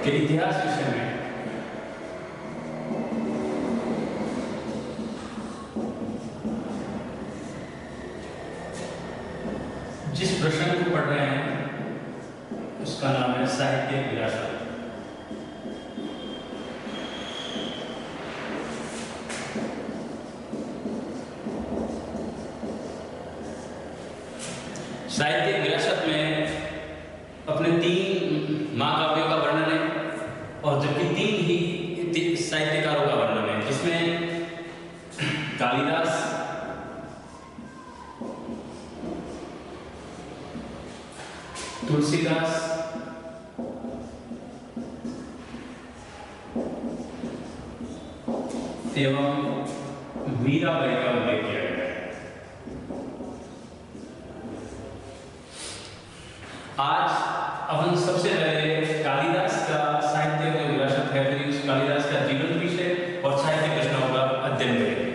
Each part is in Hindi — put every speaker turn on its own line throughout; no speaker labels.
के इतिहास विषय में जिस प्रसंग को पढ़ रहे हैं उसका नाम है साहित्य विरासत। साहित्य विरासत में अपने 3 महाकाव्यों का वर्णन है और जबकि 3 ही साहित्यकारों का वर्णन है, जिसमें कालिदास, तुलसीदास एवं मीराबाई का उल्लेख किया गया है। आज अपन सबसे पहले कालिदास का साहित्य में विरासत है, फिर उस कालिदास का जीवन विषय और साहित्य रचनाओं का अध्ययन करेंगे।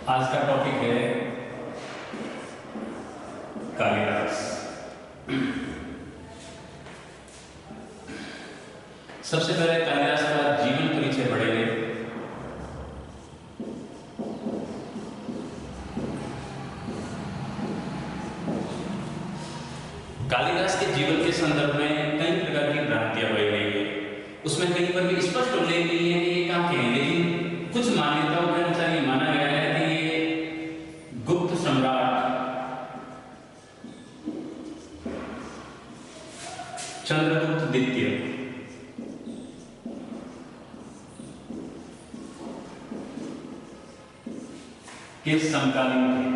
आज का टॉपिक है कालिदास। सबसे पहले कालिदास का जीवन परिचय पढ़ेंगे। कालिदास के जीवन के संदर्भ में कई प्रकार की भ्रांतियां बढ़ गई है। उसमें कहीं पर भी स्पष्ट उल्लेख नहीं है कि ये कहाँ के हैं, लेकिन कुछ मान्यताओं के अनुसार ये माना गया है कि ये गुप्त सम्राट चंद्रगुप्त द्वितीय के समकालीन थे।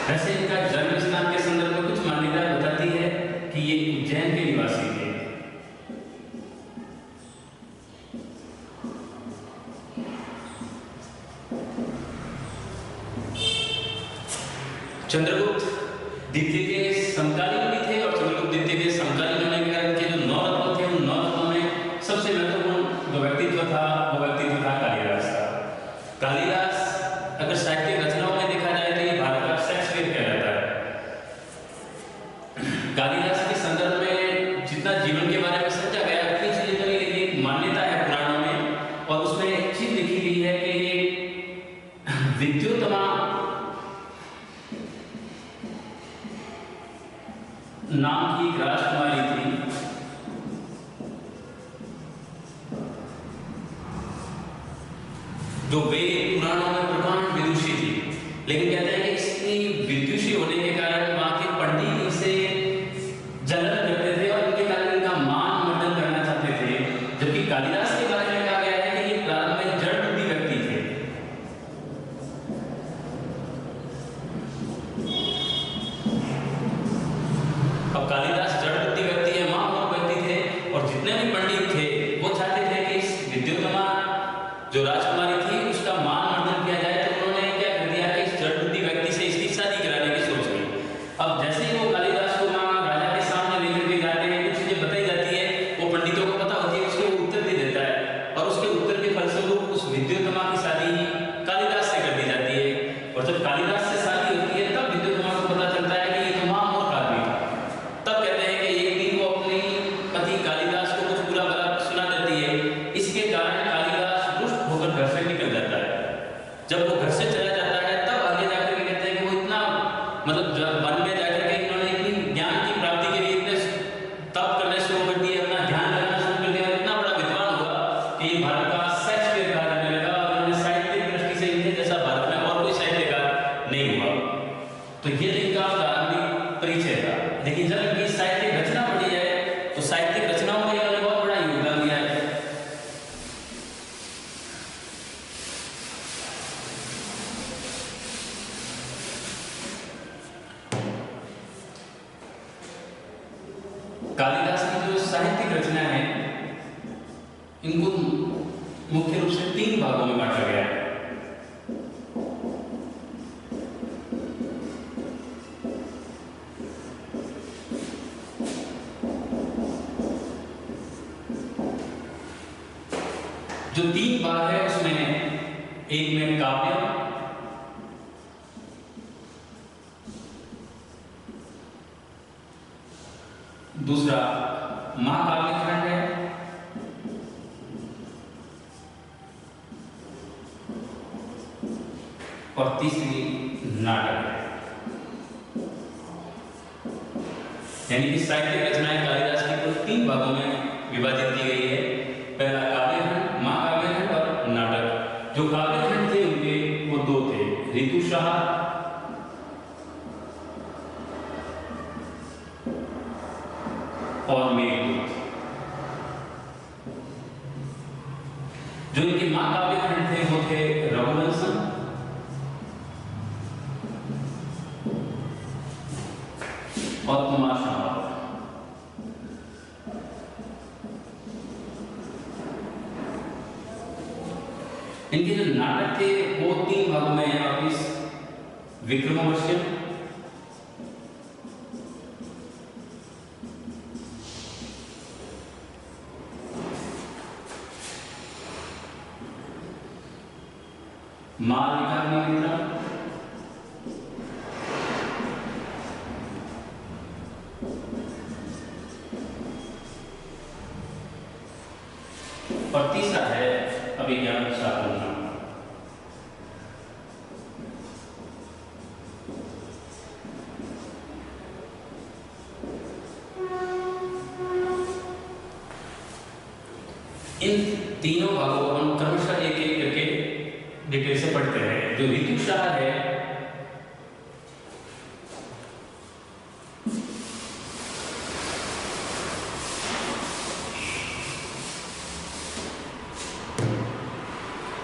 वैसे इनका जन्म स्थान के संदर्भ में कुछ मान्यता बताती है कि ये उज्जैन के निवासी थे। चंद्रगुप्त द्वितीय के समकालीन भी थे और चंद्रगुप्त द्वितीय के समकालीन होने के कारण के जो 9 रत्न थे, उन 9 रत्नों में सबसे महत्वपूर्ण जो व्यक्तित्व था वो व्यक्तित्व था कालिदास का। कालिदास अगर साहित्य रचनाओं में देखा जाए तो ये भारत का शेक्सपियर कहलाता है। कालिदास के संदर्भ में जितना जीवन के बारे में सोचा गया उतनी चीजें तो नहीं, लेकिन एक मान्यता है पुराणों में और उसमें एक चीज लिखी गई है कि ये विद्युतमा नाम की एक राजकुमारी थी, जो वेद पुराणों में प्रकांड विदुषी थी। लेकिन कहते हैं कि इसकी विदुषी होने के कारण वहां के पंडित इसे जलन करते थे और उनके कारण इनका मान मर्दन करना चाहते थे। जबकि कालिदास के बारे में कहा गया है कि ये प्रारंभ में जड़ बुद्धि व्यक्ति थे। अब कालिदास जड़ बुद्धि व्यक्ति है, महामूर्ख व्यक्ति थे और जितने भी पंडित थे वो चाहते थे कि इस विद्युतमा जो राजकुमारी थी उसका मान मर्दन किया जाए। तो उन्होंने क्या कर दिया कि इस जड़ बुद्धि व्यक्ति से इसकी शादी कराने की सोच ली। अब जैसे ही वो कालिदास को राजा के सामने लेकर के जाते हैं, कुछ चीजें बताई जाती है, वो पंडितों को पता होती है, उसके वो उत्तर दे देता है और उसके उत्तर के फलस्वरूप उस विद्युतमा की शादी कालिदास से कर दी जाती है। और जब कालिदास से शादी होती है तब विद्युतमा को पता चलता है कि ये तो महामूर्ख आदमी था। तब कहते हैं कि एक दिन वो अपनी पति कालिदास को कुछ बुरा भला सुना देती है। इसके कारण कालिदास रुष्ट होकर घर से निकल जाता है। जब वो घर से चला जाता है तब आगे जाकर के कहते हैं कि वो इतना मतलब वन में जाकर के इन्होंने इतनी ज्ञान की प्राप्ति के लिए इतने तप करने शुरू कर दिए, अपना ध्यान करना शुरू कर दिया और इतना बड़ा विद्वान हुआ कि ये भारत का शेक्सपियर कहा जाने लगा और उन्होंने साहित्यिक दृष्टि से इनके जैसा भारत में और कोई साहित्यकार नहीं हुआ। तो ये इनका प्रारंभिक परिचय था। लेकिन जब इनकी साहित्यिक रचना पढ़ी जाए तो साहित्यिक रचनाओं में इन्होंने बहुत बड़ा योगदान दिया है। एक में काव्य, दूसरा महाकाव्य खंड है, और तीसरी नाटक है। यानी कि साहित्यिक रचनाएं कालिदास की कुल 3 भागों में विभाजित की गई है। पहला काव्य खंड, महाकाव्य खंड और नाटक। जो काव्य खंड थे उनके वो 2 थे, ऋतुसार और मेघदूत। जो इनके महाकाव्य खंड थे वो थे रघुवंशम और कुमार संभव। इनके जो नाटक थे वो 3 भागों में है। वापिस विक्रमावश्य, मालविका और तीसरा है अभिज्ञान शाकुंतलम। इन तीनों भागों को हम क्रमशः एक एक करके डिटेल से पढ़ते हैं। जो ऋतुसार है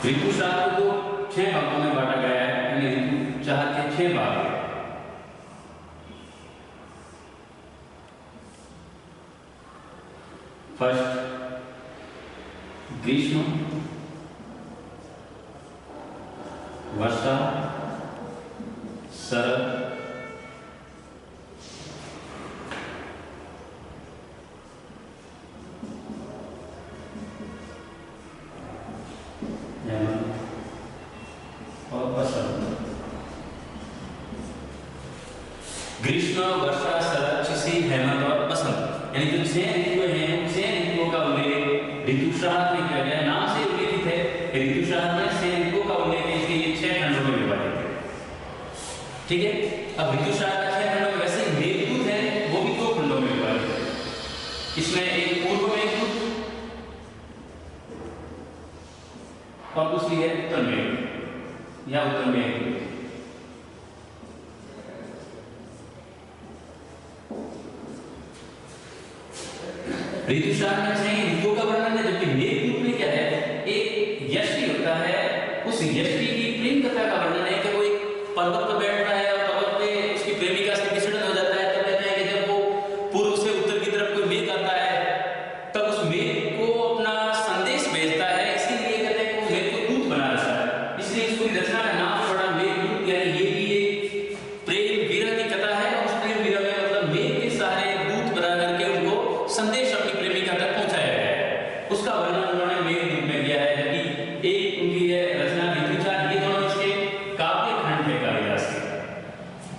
ऋतुसार को 6 भागों में बांटा गया है। यानी ऋतुसार के 6 भाग हैं। फर्स्ट ग्रीष्म, वर्षा, शरद, हेमंत और बसंत। ग्रीष्म, वर्षा, शरद, शिशिर, हेमंत और बसंत, यानी जो 6 ऋतुएं हैं, 6 ऋतुओं का उल्लेख ऋतुसार में किया गया। नाम से उल्लेखित है ऋतुसार में 6 ऋतुओं का उल्लेख है, इसलिए ये 6 खंडों में विभाजित है। ठीक है। अब ऋतुसार का 6 खंडों में, वैसे ही मेघदूत है वो भी 2 खंडों में विभाजित है। इसमें एक पूर्व मेघदूत और दूसरी है उत्तर मेघदूत या उत्तर मेघदूत। ऋतुसार में 6 ऋतुओं का वर्णन है, जबकि मेघदूत में क्या है, एक यष्टि होता है। उस यष्टि की प्रेम कथा का वर्णन है कि वो एक पर्वत पर बैठता है और पर्वत पे उसकी प्रेमिका से विछड़न हो जाता है। तब कहते हैं कि जब वो पूर्व से उत्तर की तरफ कोई मेघ आता है तब उस मेघ को अपना संदेश भेजता है, इसीलिए कहते हैं कि वो मेघ को दूत बना रहा है। इसलिए इस पूरी रचना का नाम पड़ा मेघदूत। यानी ये भी एक प्रेम विरह की कथा है। और उस प्रेम विरह में मतलब मेघ के सहारे दूत बना करके उनको संदेश अपनी प्रेमिका तक पहुंचाया गया है। उसका वर्णन उन्होंने मेघदूत में किया है। जबकि एक उनकी है रचना ऋतुसार, ये दोनों इसके काव्य खंड है कालिदास के।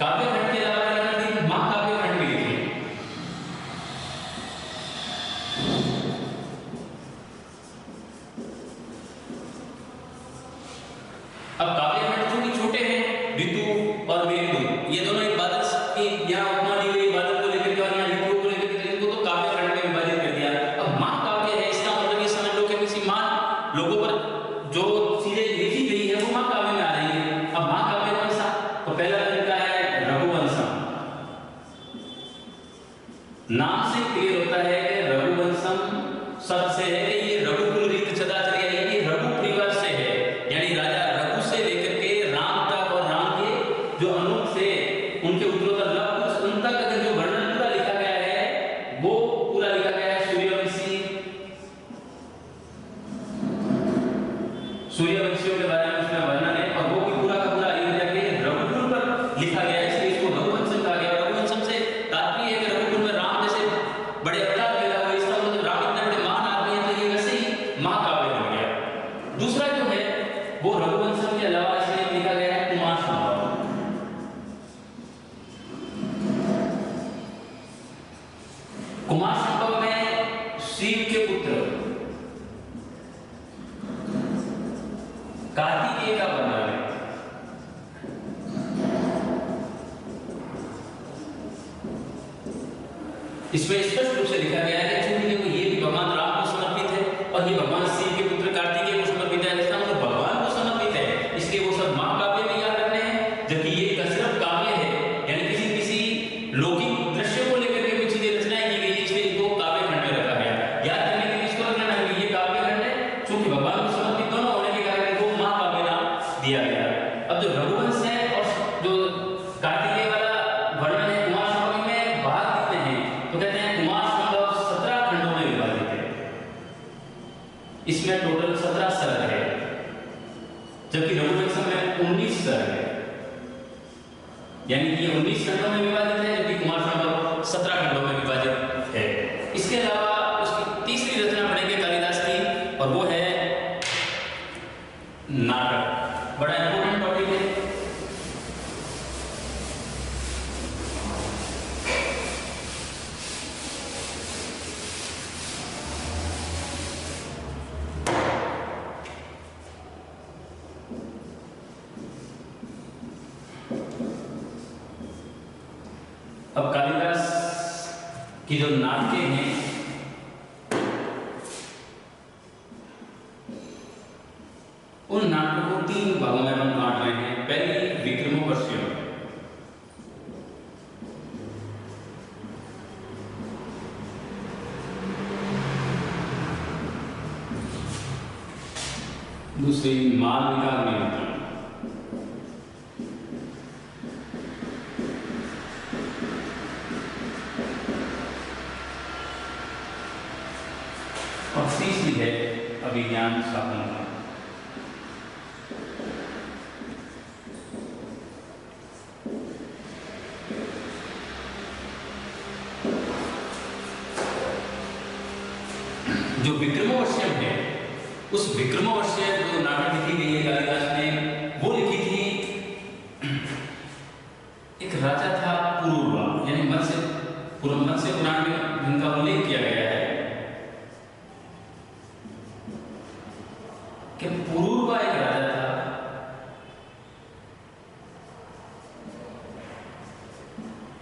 काव्य खंड के अलावा इन्होंने महाकाव्य खंड भी लिखे। अब काव्य खंड चूंकि छोटे हैं, ऋतु और मेघदूत ये दोनों एक बादल की यहाँ उपमा दी गई, बादल को लेकर के और यहाँ ऋतुओं को लेकर के, इनको तो काव्य खंड में विभाजित कर दिया। अब महाकाव्य है, इसका मतलब ये समझ लो कि किसी महान लोगों पर जो चीजें लिखी गई है वो महाकाव्य में आ रही है। अब महाकाव्य कौन सा, तो पहला तरीका है रघुवंशम। नाम से क्लियर होता है कि रघुवंशम शब्द से है कि ये रघुकुल रीत चला चली है, यानी रघु परिवार से है। यानी राजा रघु से लेकर के राम तक और राम के जो अनुज से उनके उत्तरोत्तर लव उन तक अगर जो वर्णन पूरा लिखा गया है वो पूरा लिखा गया है सूर्यवंशियों के बारे में उसमें वर्णन है। और वो भी पूरा का पूरा अयोध्या के रघुकुल पर लिखा गया है, इसलिए इसको रघुवंशम कहा गया। रघुवंशम से तात्पर्य है कि रघुकुल में राम जैसे बड़े अवतार पैदा हुए, इसका मतलब राम इतने बड़े महान आदमी है, तो ये वैसे ही महाकाव्य बन गया। दूसरा जो है वो रघुवंशम कार्तिकेय का वर्णन है। इसमें स्पष्ट रूप से लिखा गया है कि चूंकि देखो ये भी भगवान राम को समर्पित है और ये भगवान शिव के पुत्र कार्तिकेय को समर्पित है, इसका मतलब भगवान को समर्पित है, इसलिए वो सब महाकाव्य में याद रखने हैं। जबकि ये सिर्फ काव्य है, यानी किसी लौकिक दृश्य को लेकर के कुछ चीजें रचनाएं की गई, इसलिए इनको काव्य खंड में रखा गया। याद करने के लिए इसको रखना है कि ये काव्य खंड है, चूंकि भगवान को समर्पित दोनों होने के कारण इनको महाकाव्य नाम दिया गया। अब जो रघुवंश है और जो कार्तिकेय वाला वर्णन है कुमार संभव में भाग कितने हैं, तो कहते हैं कुमार संभव 17 खंडों में विभाजित है। इसमें टोटल 17 सर्ग है, जबकि रघुवंश में 19 सर्ग है, यानी कि 19 खंडों में विभाजित है, जबकि कुमार संभव 17 खंडों में विभाजित है। इसके अलावा उसकी तीसरी रचना पढ़ेंगे कालिदास की, और वो है नाटक। बड़ा इंपॉर्टेंट टॉपिक है। अब कालिदास की जो नाटकें हैं, उन नाटकों को 3 भागों में हम बांट रहे हैं। पहली विक्रमोर्वशीय, दूसरी मालविका अग्निमित्र, और तीसरी है अभिज्ञान शाकुंतलम। जो विक्रमोर्वशीय है, उस विक्रमोर्वशीय जो नाटक लिखी गई है कालिदास ने, वो लिखी थी एक राजा था पुरूरवा, यानी मत्स्य पुराण में जिनका उल्लेख किया गया है कि पुरूरवा एक राजा था।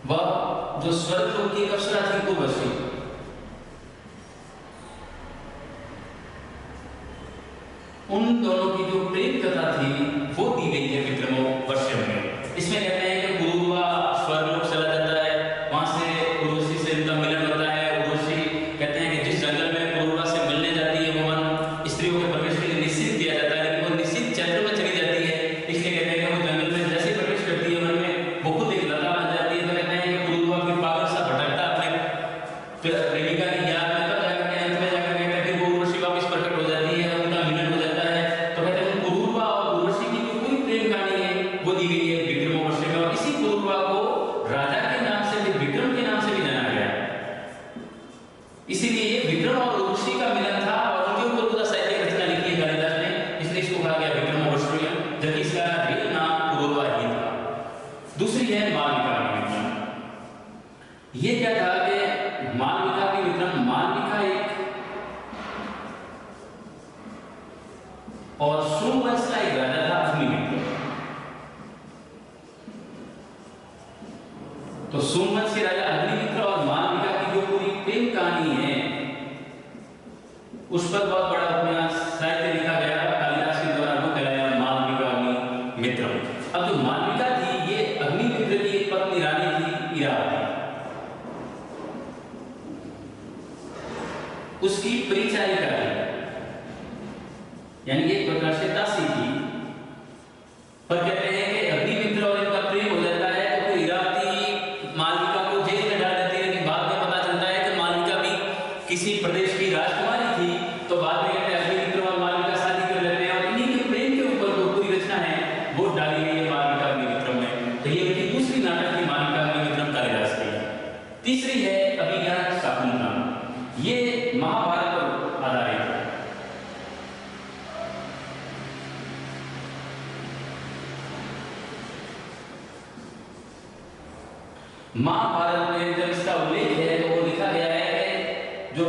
वह जो स्वर्गलोक की अप्सरा थी उर्वशी, उन दोनों की जो प्रेम कथा थी वो दी गई है विक्रमोर्वशीय में। इसमें कहते हैं कि पुरूरवा स्वर्गलोक चला जाता है, वहां से उर्वशी से उनका मिलन होता है। उर्वशी कहते हैं कि जिस जंगल में पुरूरवा से मिलने जाती है वो वन स्त्रियों के प्रवेश के लिए निषिद्ध किया जाता है, लेकिन वो निषिद्ध क्षेत्र में चली जाती है। इसलिए कहते हैं कि वो जंगल में जैसे प्रवेश करती है वन में, वो खुद एक लता बन जाती है। तो कहते हैं कि पुरूरवा फिर पागल सा भटकता अपने प्रेमिका की याद में, तब जाकर के अंत में जाकर के फिर वो उर्वशी वापस प्रकट हो जाती है, उनका मिलन हो जाता है। तो कहते हैं पुरूरवा और उर्वशी की जो पूरी प्रेम कहानी है वो दी गई है विक्रमोर्वशीय में। और इसी पुरूरवा को राजा के नाम से भी, विक्रम के नाम से भी जाना गया है। इसीलिए ये विक्रम और उर्वशी का मिलन था और उनके ऊपर पूरा साहित्य रचना लिखी है कालिदास ने, इसलिए इसको कहा गया विक्रमोर्वशीय, जबकि इसका रियल नाम पुरूरवा ही था। दूसरी है मालविका अग्निमित्र। ये क्या था कि मालविका अग्निमित्र, मालविका एक और सोमवंश का एक राजा था अग्निमित्र। तो सोमवंश के राजा अग्निमित्र और मालविका की जो पूरी प्रेम कहानी है, उस पर बहुत बड़ा उपन्यास साहित्य लिखा गया कालिदास के द्वारा, वो कहलाया मालविका अग्निमित्र। अब जो मालविका थी, ये अग्निमित्र की एक पत्नी रानी थी इरावती। उसकी परिचारिका थी, यानी एक प्रकार से दासी थी। पर कहते हैं कि अग्निमित्र और इनका प्रेम हो जाता है तो फिर इरावती मालविका को जेल में डाल देती है। लेकिन बाद में पता चलता है कि मालविका भी किसी प्रदेश की राजकुमारी थी। तो बाद में कहते हैं अग्निमित्र और मालविका शादी कर लेते हैं, और इन्हीं के प्रेम के ऊपर जो पूरी रचना है वो डाली गई है मालविका अग्निमित्र में। तो ये उनकी दूसरी नाटक की मालविका अग्निमित्र कालिदास की। तीसरी है अभिज्ञान शाकुंतलम। ये महाभारत पर आधारित है। महाभारत में जब इसका उल्लेख है तो वो लिखा गया है कि जो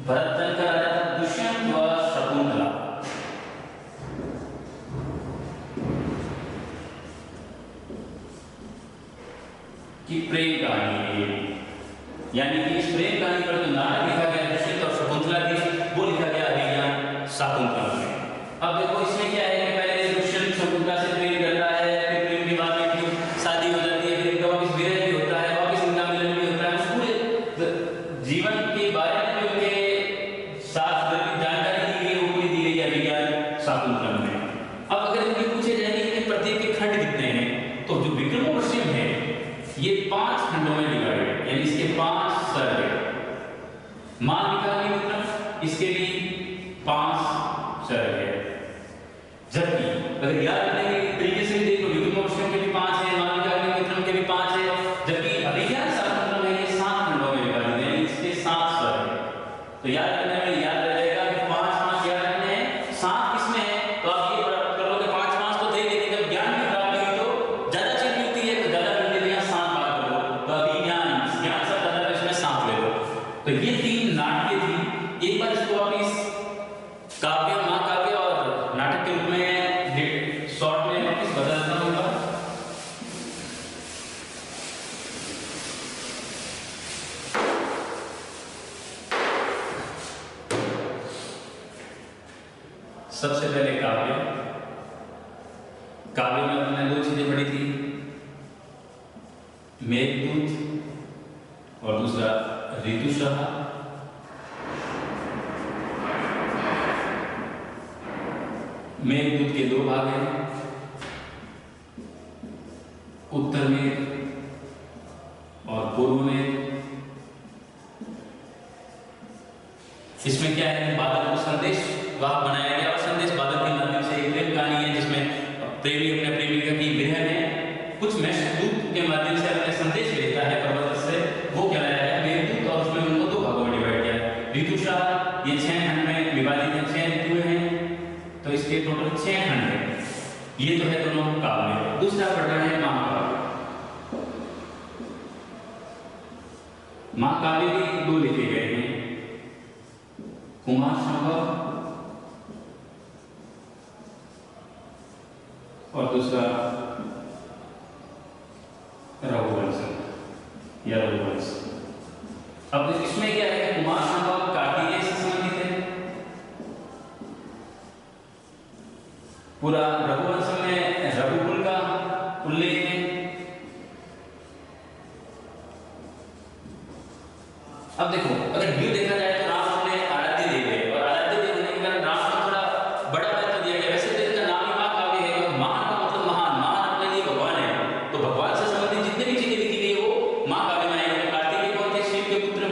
भरत का राजा था दुष्यंत व प्रेम कहानी है ये। यानी कि इस प्रेम कहानी पर जो नाटक लिखा गया दुष्यंत और शकुंतला की, वो लिखा गया अभिज्ञान शाकुंतलम में। अब देखो इसमें क्या है कि पहले दुष्यंत शकुंतला से प्रेम करता है, फिर प्रेम के बाद में शादी हो जाती है, फिर इनका वापस विरह भी होता है, वापस इनका मिलन भी होता है। उस पूरे जीवन के बारे में जो उनके साथ जानकारी दी गई वो पूरी दी गई अभिज्ञान शाकुंतलम में। अब अगर इनके पूछे जाए कि प्रत्येक के खंड कितने हैं, तो जो विक्रमोर्वशीयम है ये 5 खंडों में डिवाइड है, यानी इसके 5 सर्ग है। मालविका इसके भी 5 सर्ग है। जबकि अगर याद रखने के तरीके से देखो विक्रमोर्वशीयम के भी 5 है, मालविका के भी 5 है, जबकि अभिज्ञान शाकुंतलम है ये 7 खंडों में विभाजित है, यानी इसके 7 सर्ग है। तो याद रखने में याद रहेगा कि 5 याद रखने हैं, 7 किसमें है, तो आप ये कर लो कि 5 तो थे, लेकिन जब ज्ञान की प्राप्ति हुई तो ज्यादा चीज मिलती है, तो ज्यादा मिलने के लिए 7 बात कर लो, तो अभिज्ञान ज्ञान से ज्यादा इसमें 7 ले लो। तो ये 3 नाटकें थी। एक बार इसको आप इस काव्य, महाकाव्य और नाटक के रूप में शॉर्ट में वापस बदल देता हूँ। सबसे पहले काव्य। काव्य में हमने 2 चीजें पढ़ी थी, मेघदूत और दूसरा ऋतुसहा। मेघदूत के 2 भाग हैं, उत्तर में और पूर्व में। इसमें क्या है, बादल को संदेश वाहक बनाया गया और संदेश बादल के माध्यम से एक प्रेम कहानी है, जिसमें प्रेमी अपने प्रेमिका की विरह में कुछ मेघदूत के माध्यम से अपने संदेश भेजता है पर्वत से, वो कहलाया है मेघदूत। और उसमें उनको 2 भागों में डिवाइड किया है। ऋतुसहा ये 6 खंड में विभाजित है, 6 ऋतुएं हैं, तो इसके टोटल 6 खंड है। ये तो है दोनों काव्य। दूसरा प्रकरण है महाकाव्य। महाकाव्य भी 2 लिखे गए हैं, कुमार संभव और दूसरा रघुवंश या रघुवंश। अब इसमें क्या है, कुमार संभव कार्तिकेय से संबंधित है, पूरा रघुवंश में रघुकुल का उल्लेख है। अब देखो अगर व्यू देखा जाए तो राम अपने आराध्य देव है, और आराध्य देव होने के कारण राम को थोड़ा बड़ा महत्व दिया गया। वैसे तो इसका नाम ही महाकाव्य है, और महान का मतलब महान, महान अपने लिए भगवान है, तो भगवान से संबंधित जितने भी चीजें लिखी गई वो महाकाव्य में आएंगे। कार्तिकेय कौन थे, शिव के पुत्र,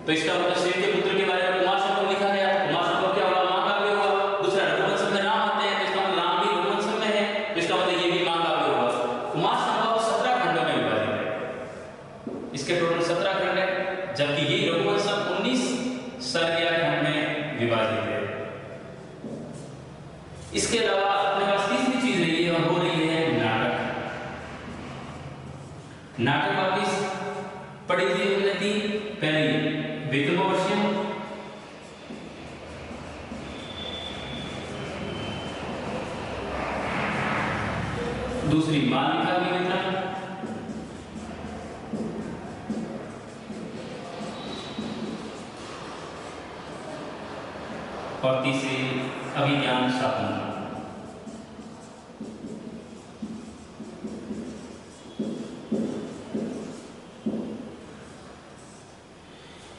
तो इसका मतलब शिव के पुत्र के बारे में कुमार संभव लिखा गया। कुमार संभव क्या हुआ, महाकाव्य हुआ। दूसरा रघुवंश में राम आते हैं, तो इसका मतलब राम भी रघुवंश में है, तो इसका मतलब ये भी महाकाव्य हुआ। कुमार संभव 17 खंडों में विभाजित है, इसके टोटल 17 खंड है, जबकि ये रघुवंश 19 सर्ग या खंड में विभाजित है। इसके अलावा अपने पास तीसरी चीज रही है, और वो रही है नाटक। नाटक वापिस पढ़ी थी हमने 3, पहली विक्रमोर्वशीयम, दूसरी मालविका की विक्रम, और तीसरी अभिज्ञान शाकुंतलम।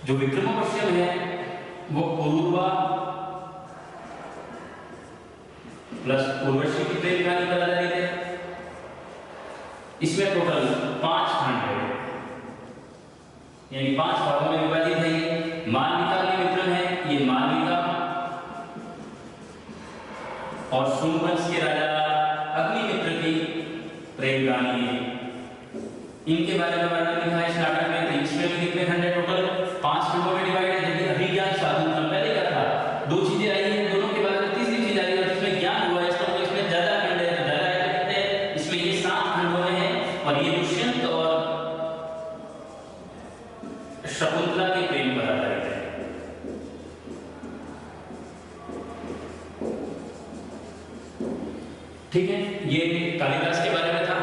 जो विक्रमोर्वशीयम है वो पूर्वा प्लस उर्वशी की प्रेम कहानी पर आधारित है। इसमें टोटल 5 खंड है, यानी 5 भागों में विभाजित है। ये मालविका की विक्रम है, ये मालविका और सूर्यवंश के राजा अग्निमित्र की प्रेम कहानी है। इनके बारे में वर्णन लिखा है इस नाटक में। तो इसमें भी कितने खंड है, टोटल 5 खंडों में डिवाइड है। जबकि अभिज्ञान शाकुंतलम पहले क्या था, 2 चीजें आई हैं, दोनों के बाद में तीसरी चीज आई है, और इसमें ज्ञान हुआ है। इसका मतलब इसमें ज्यादा खंड है, तो ज्यादा है तो कितने, इसमें ये 7 खंडों में है, और ये दुष्यंत और शकुंतला के प्रेम पर आधारित है। ठीक है, ये कालिदास के बारे में था।